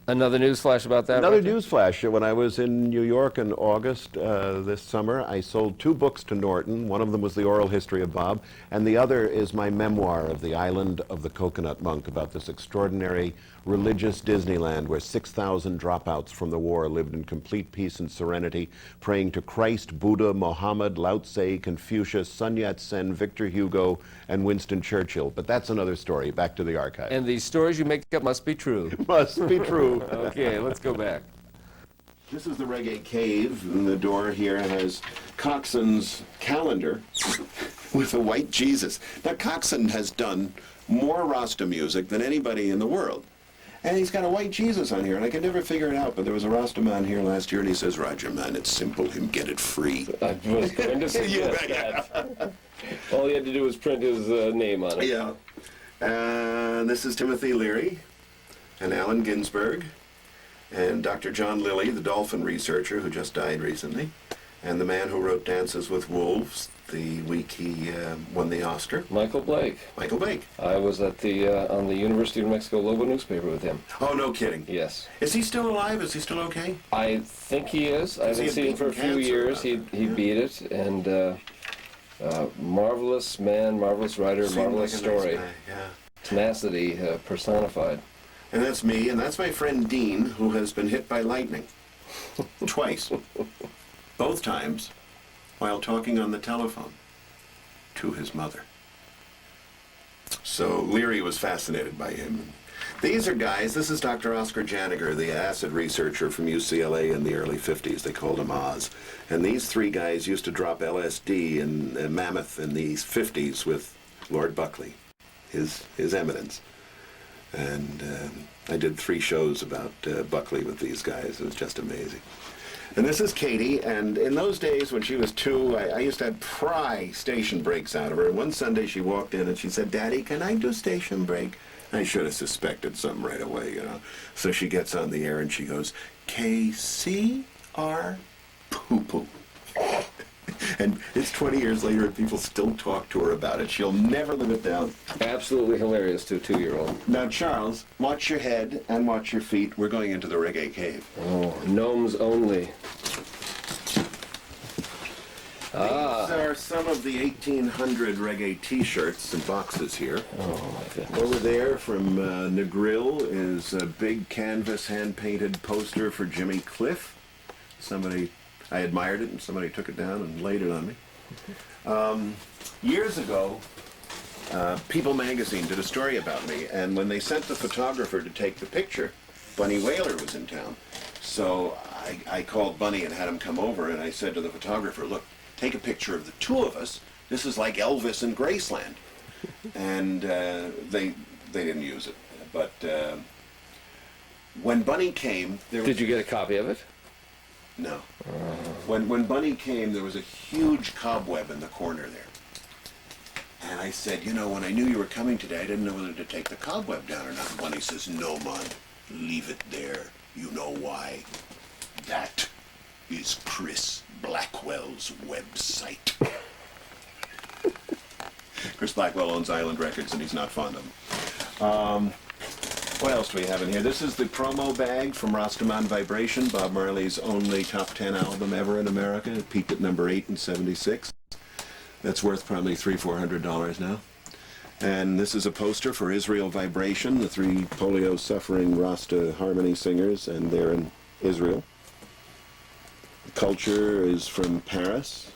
Another news flash about that? Another Roger? news flash. When I was in New York in August this summer, I sold 2 books to Norton. One of them was The Oral History of Bob, and the other is my memoir of the island of the Coconut Monk, about this extraordinary religious Disneyland where 6,000 dropouts from the war lived in complete peace and serenity, praying to Christ, Buddha, Mohammed, Lao Tse, Confucius, Sun Yat-sen, Victor Hugo, and Winston Churchill. But that's another story. Back to the archive. And these stories you make up must be true. Must be true. Okay, let's go back. This is the Reggae Cave, and the door here has Coxon's calendar with a white Jesus. Now, Coxon has done more Rasta music than anybody in the world. And he's got a white Jesus on here, and I could never figure it out. But there was a Rasta man here last year, and he says, "Roger, man, it's simple. Him get it free." I was going to suggest that. All he had to do was print his name on it. Yeah. This is Timothy Leary and Allen Ginsberg and Dr. John Lilly, the dolphin researcher who just died recently, and the man who wrote Dances with Wolves the week he won the Oscar. Michael Blake. Michael Blake. I was at the on the University of New Mexico Lobo newspaper with him. Oh, no kidding. Yes. Is he still alive? Is he still okay? I think he is. I haven't seen him for a few years. He beat it, and marvelous man, marvelous writer, marvelous story. Nice guy, yeah. Tenacity personified. And that's me, and that's my friend Dean, who has been hit by lightning. Twice. Both times while talking on the telephone to his mother. So Leary was fascinated by him. These are guys, this is Dr. Oscar Janiger, the acid researcher from UCLA in the early 50s. They called him Oz. And these 3 guys used to drop LSD in Mammoth in the 50s with Lord Buckley, his eminence. And I did 3 shows about Buckley with these guys. It was just amazing. And this is Katie, and in those days when she was 2, I used to pry station breaks out of her. And one Sunday she walked in and she said, "Daddy, can I do station break?" I should have suspected something right away, you know. So she gets on the air and she goes, "KCR poo-poo." And it's 20 years later and people still talk to her about it. She'll never live it down. Absolutely hilarious to a 2-year-old. Now, Charles, watch your head and watch your feet. We're going into the Reggae Cave. Oh, gnomes only. These are some of the 1800 reggae t-shirts and boxes here. Oh, my goodness. Over there from Negril is a big canvas hand-painted poster for Jimmy Cliff. I admired it and somebody took it down and laid it on me. Years ago, People magazine did a story about me, and when they sent the photographer to take the picture, Bunny Whaler was in town. So I called Bunny and had him come over, and I said to the photographer, "Look, take a picture of the 2 of us. This is like Elvis in Graceland." And they didn't use it. But when Bunny came, there was... Did you get a copy of it? No. When Bunny came, there was a huge cobweb in the corner there. And I said, "You know, when I knew you were coming today, I didn't know whether to take the cobweb down or not." And Bunny says, "No, man, leave it there. You know why? That is Chris Blackwell's website." Chris Blackwell owns Island Records, and he's not fond of them. What else do we have in here? This is the promo bag from Rastaman Vibration, Bob Marley's only top 10 album ever in America. It peaked at number 8 in '76. That's worth probably $300-400 now. And this is a poster for Israel Vibration, the 3 polio-suffering Rasta harmony singers, and they're in Israel. The culture is from Paris.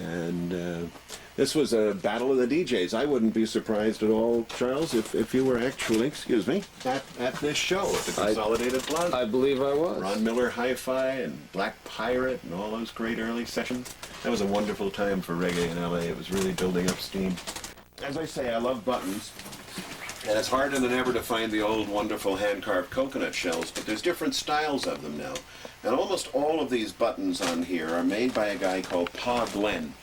And this was a battle of the DJs. I wouldn't be surprised at all, Charles, if you were actually, excuse me, at this show at the Consolidated Plaza. I believe I was. Ron Miller Hi-Fi and Black Pirate and all those great early sessions. That was a wonderful time for reggae in LA. It was really building up steam. As I say, I love buttons. And it's harder than ever to find the old wonderful hand-carved coconut shells, but there's different styles of them now. And almost all of these buttons on here are made by a guy called Pa Glenn,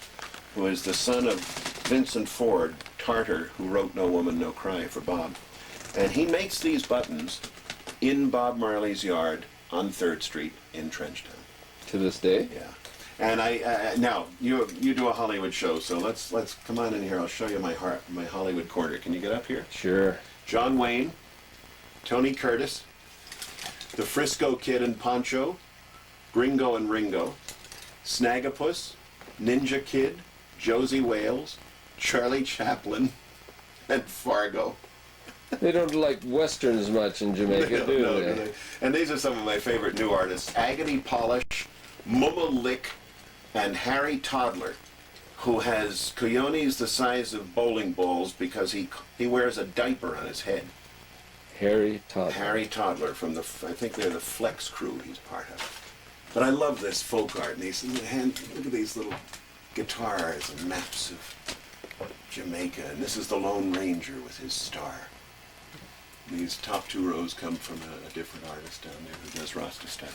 who is the son of Vincent Ford, Tartar, who wrote No Woman, No Cry for Bob. And he makes these buttons in Bob Marley's yard on 3rd Street in Trenchtown. To this day? Yeah. And now, you do a Hollywood show, so let's come on in here. I'll show you my Hollywood corner. Can you get up here? Sure. John Wayne, Tony Curtis, the Frisco Kid and Poncho, Gringo and Ringo, Snagapus, Ninja Kid, Josie Wales, Charlie Chaplin, and Fargo. They don't like westerns much in Jamaica, do they? And these are some of my favorite new artists: Agony Polish, Mumma Lick, and Harry Toddler, who has coyones the size of bowling balls because he wears a diaper on his head. Harry Toddler. Harry Toddler from I think they're the Flex crew he's part of. But I love this folk art. And look at these little guitars and maps of Jamaica. And this is the Lone Ranger with his star. These top 2 rows come from a different artist down there who does Rasta style.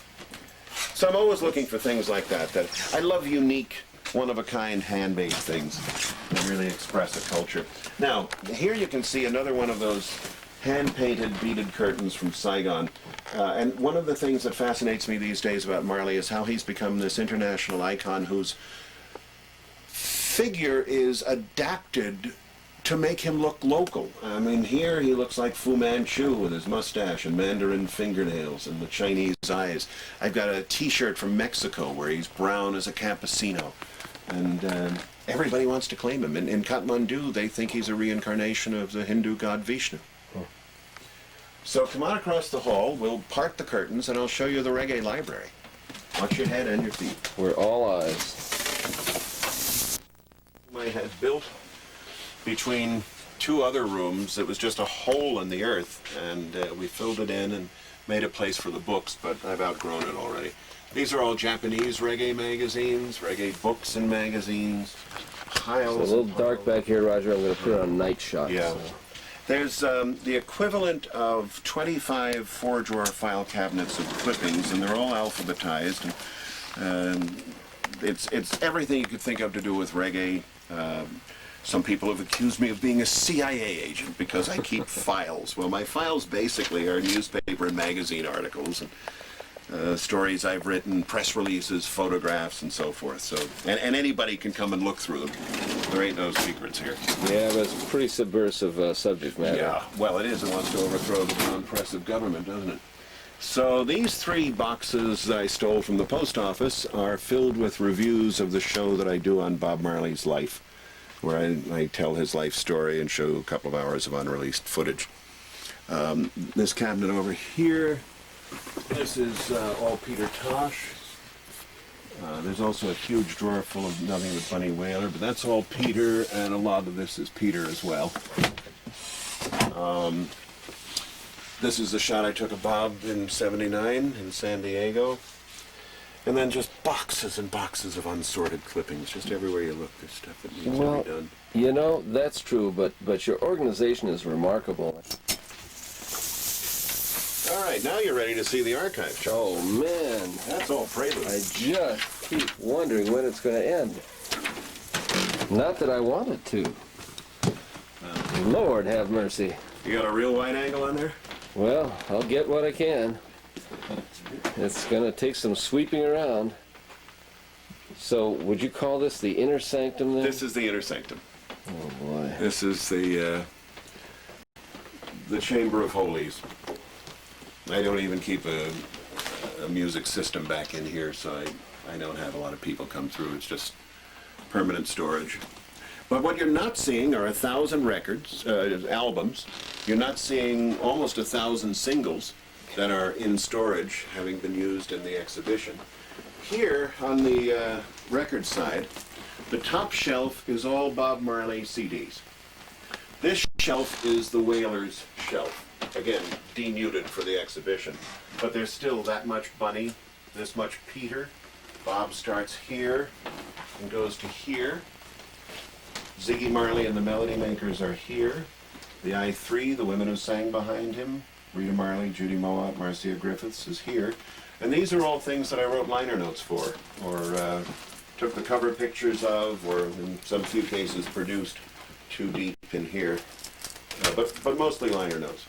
So I'm always looking for things like that. I love unique, one-of-a-kind, handmade things that really express a culture. Now, here you can see another one of those hand-painted beaded curtains from Saigon. And one of the things that fascinates me these days about Marley is how he's become this international icon whose figure is adapted to make him look local. I mean, here he looks like Fu Manchu with his mustache and mandarin fingernails and the Chinese eyes. I've got a t-shirt from Mexico where he's brown as a campesino. And everybody wants to claim him. In Kathmandu, they think he's a reincarnation of the Hindu god Vishnu. So come on across the hall, we'll part the curtains, and I'll show you the reggae library. Watch your head and your feet. We're all eyes. I had built between 2 other rooms. It was just a hole in the earth, and we filled it in and made a place for the books, but I've outgrown it already. These are all Japanese reggae magazines, reggae books and magazines, piles. It's a little dark back here, Roger. I'm going to put it on night shot. Yeah. So. There's the equivalent of 25 four-drawer file cabinets of clippings, and they're all alphabetized. And it's everything you could think of to do with reggae. Some people have accused me of being a CIA agent because I keep files. Well, my files basically are newspaper and magazine articles, and stories I've written, press releases, photographs, and so forth. So, and anybody can come and look through them. There ain't no secrets here. Yeah, but it's pretty subversive subject matter. Yeah, well, it is. It wants to overthrow the non-oppressive government, doesn't it? So these 3 boxes that I stole from the post office are filled with reviews of the show that I do on Bob Marley's life, where I tell his life story and show a couple of hours of unreleased footage. This cabinet over here, this is all Peter Tosh. There's also a huge drawer full of nothing but Bunny Wailer, but that's all Peter, and a lot of this is Peter as well. This is the shot I took of Bob in '79 in San Diego. And then just boxes and boxes of unsorted clippings. Just everywhere you look, there's stuff that needs to be done. You know, that's true, but your organization is remarkable. All right, now you're ready to see the archive show. Oh, man. That's all prelude. I just keep wondering when it's going to end. Not that I want it to. Lord have mercy. You got a real wide angle on there? Well, I'll get what I can. It's going to take some sweeping around. So, would you call this the inner sanctum then? This is the inner sanctum. Oh, boy. This is the chamber of holies. I don't even keep a music system back in here, so I don't have a lot of people come through. It's just permanent storage. But what you're not seeing are 1,000 records, albums. You're not seeing almost 1,000 singles that are in storage, having been used in the exhibition. Here, on the record side, the top shelf is all Bob Marley CDs. This shelf is the Wailers shelf. Again, denuded for the exhibition. But there's still that much Bunny, this much Peter. Bob starts here and goes to here. Ziggy Marley and the Melody Makers are here. The I3, the women who sang behind him, Rita Marley, Judy Mowat, Marcia Griffiths is here. And these are all things that I wrote liner notes for, or took the cover pictures of, or in some few cases produced too deep in here. But mostly liner notes.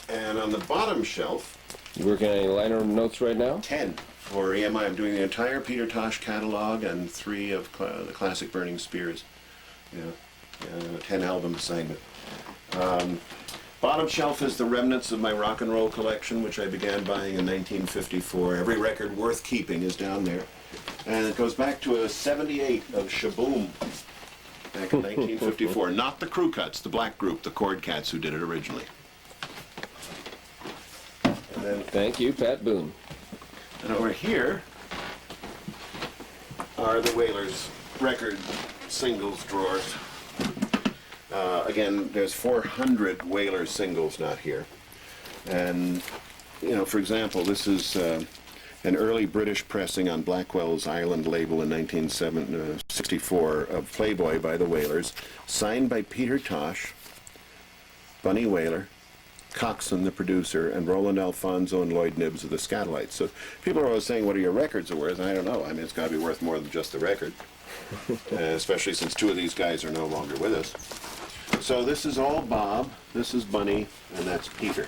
And on the bottom shelf... You working on any liner notes right now? 10 for EMI. I'm doing the entire Peter Tosh catalog and 3 of the classic Burning Spears. 10 album assignment. Bottom shelf is the remnants of my rock and roll collection, which I began buying in 1954. Every record worth keeping is down there. And it goes back to a 78 of Shaboom back in 1954. Not the Crew Cuts, the black group, the Chord Cats, who did it originally. And then, thank you, Pat Boone. and over here are the Wailers record singles drawers. Again, there's 400 Wailer singles not here. And, you know, for example, this is an early British pressing on Blackwell's Ireland label in 1964 of Playboy by the Wailers, signed by Peter Tosh, Bunny Wailer, Coxon, the producer, and Roland Alfonso and Lloyd Nibbs of the Scatolites. So people are always saying, what are your records worth? I don't know. I mean, it's got to be worth more than just the record, especially since 2 of these guys are no longer with us. So this is all Bob, this is Bunny, and that's Peter.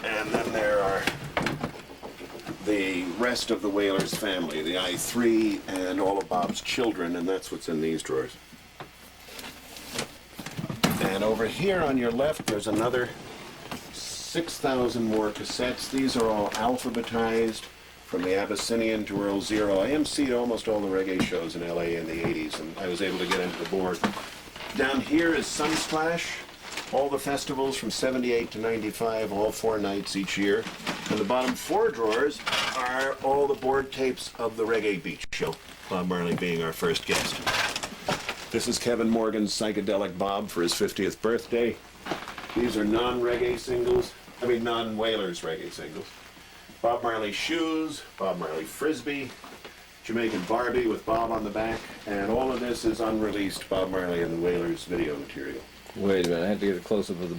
And then there are the rest of the Wailers family, the I3 and all of Bob's children, and that's what's in these drawers. And over here on your left, there's another 6,000 more cassettes. These are all alphabetized from the Abyssinian to Earl Zero. I emceed almost all the reggae shows in LA in the 80s, and I was able to get into the board. Down here is Sunsplash, all the festivals from 78 to 95, all 4 nights each year. And the bottom 4 drawers are all the board tapes of the Reggae Beach show, Bob Marley being our first guest. This is Kevin Morgan's Psychedelic Bob for his 50th birthday. These are non-reggae singles, non-Wailers reggae singles. Bob Marley Shoes, Bob Marley Frisbee, Jamaican Barbie with Bob on the back, and all of this is unreleased Bob Marley and the Wailers video material. Wait a minute, I had to get a close-up of the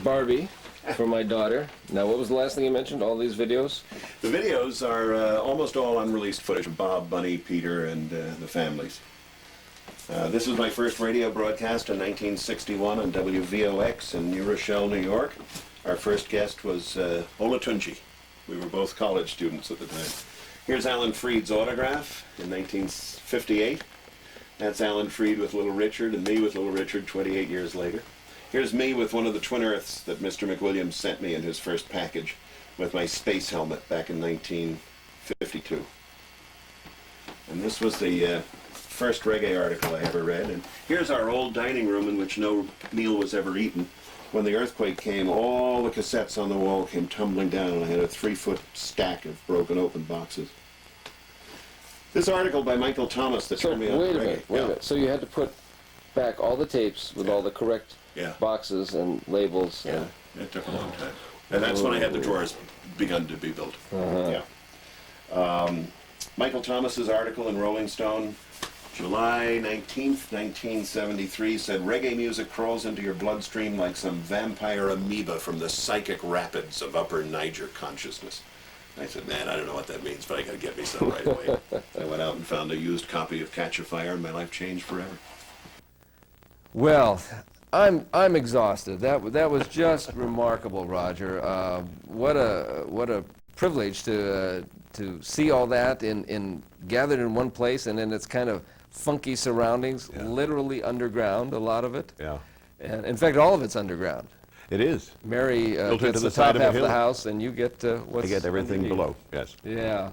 Barbie for my daughter. Now, what was the last thing you mentioned? All these videos? The videos are almost all unreleased footage of Bob, Bunny, Peter, and the families. This was my first radio broadcast in 1961 on WVOX in New Rochelle, New York. Our first guest was Olatunji. We were both college students at the time. Here's Alan Freed's autograph in 1958. That's Alan Freed with Little Richard and me with Little Richard 28 years later. Here's me with one of the Twin Earths that Mr. McWilliams sent me in his first package with my space helmet back in 1952. And this was the first reggae article I ever read. And here's our old dining room in which no meal was ever eaten. When the earthquake came, all the cassettes on the wall came tumbling down, and I had a 3-foot stack of broken open boxes. This article by Michael Thomas that turned me on wait a reggae. minute, wait a minute. So you had to put back all the tapes with all the correct boxes and labels. Yeah, it took a long time. And that's when I had the drawers begun to be built. Yeah. Michael Thomas's article in Rolling Stone, July 19th, 1973, said, reggae music crawls into your bloodstream like some vampire amoeba from the psychic rapids of Upper Niger consciousness. I said, man, I don't know what that means, but I got to get me some right away. I went out and found a used copy of Catch a Fire, and my life changed forever. Well, I'm exhausted. That was just remarkable, Roger. What a privilege to see all that in gathered in one place, and in its kind of funky surroundings, literally underground, a lot of it. Yeah. And in fact, all of it's underground. It is. Mary Built gets into the the side top of a half of hill. the house, and you get what's I get everything underneath. below, yes. Yeah.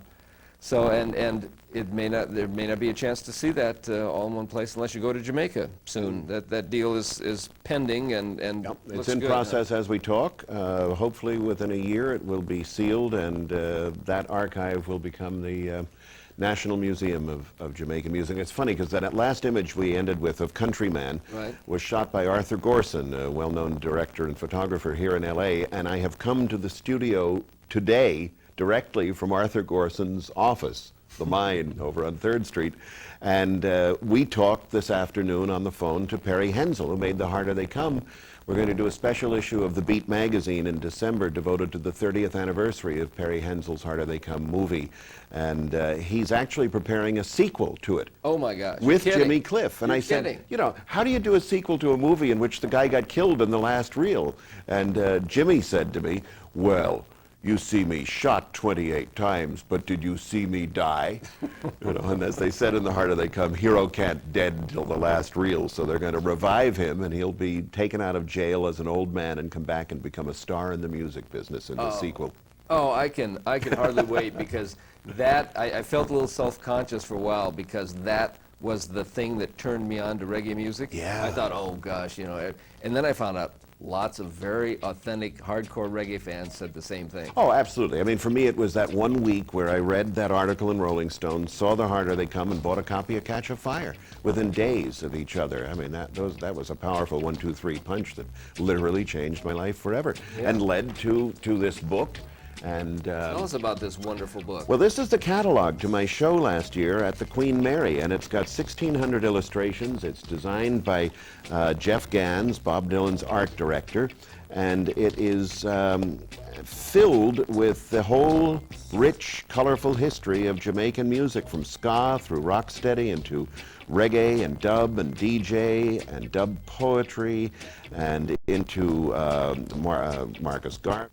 So and it may not there may not be a chance to see that all in one place unless you go to Jamaica soon. That deal is pending and Yep. It's looks in good. process as we talk. Hopefully within a year it will be sealed, and that archive will become the National Museum of Jamaican Music. It's funny because that last image we ended with of Countryman was shot by Arthur Gorson, a well-known director and photographer here in LA, and I have come to the studio today directly from Arthur Gorson's office, the mine over on 3rd Street, and we talked this afternoon on the phone to Perry Hensel, who made The Harder They Come. We're going to do a special issue of the Beat magazine in December devoted to the 30th anniversary of Perry Hensel's Harder They Come movie. And he's actually preparing a sequel to it. Oh my gosh. With You're kidding. Jimmy Cliff. And You're I said, kidding. you know, how do you do a sequel to a movie in which the guy got killed in the last reel? And Jimmy said to me, well, you see me shot 28 times, but did you see me die? You know, and as they said in The Harder They Come, hero can't dead till the last reel, so they're going to revive him, and he'll be taken out of jail as an old man and come back and become a star in the music business in the sequel. Oh, I can hardly wait, because that I felt a little self-conscious for a while, because that was the thing that turned me on to reggae music. Yeah. I thought, oh gosh, you know, and then I found out lots of very authentic hardcore reggae fans said the same thing. Oh, absolutely. I mean, for me, it was that 1 week where I read that article in Rolling Stone, saw The Harder They Come, and bought a copy of Catch a Fire within days of each other. I mean, that was a powerful 1-2-3 punch that literally changed my life forever, and led to this book. And Tell us about this wonderful book. well, this is the catalog to my show last year at the Queen Mary, and it's got 1,600 illustrations. It's designed by Jeff Gans, Bob Dylan's art director, and it is filled with the whole rich, colorful history of Jamaican music, from ska through rocksteady into reggae and dub and DJ and dub poetry, and into Marcus Garvey.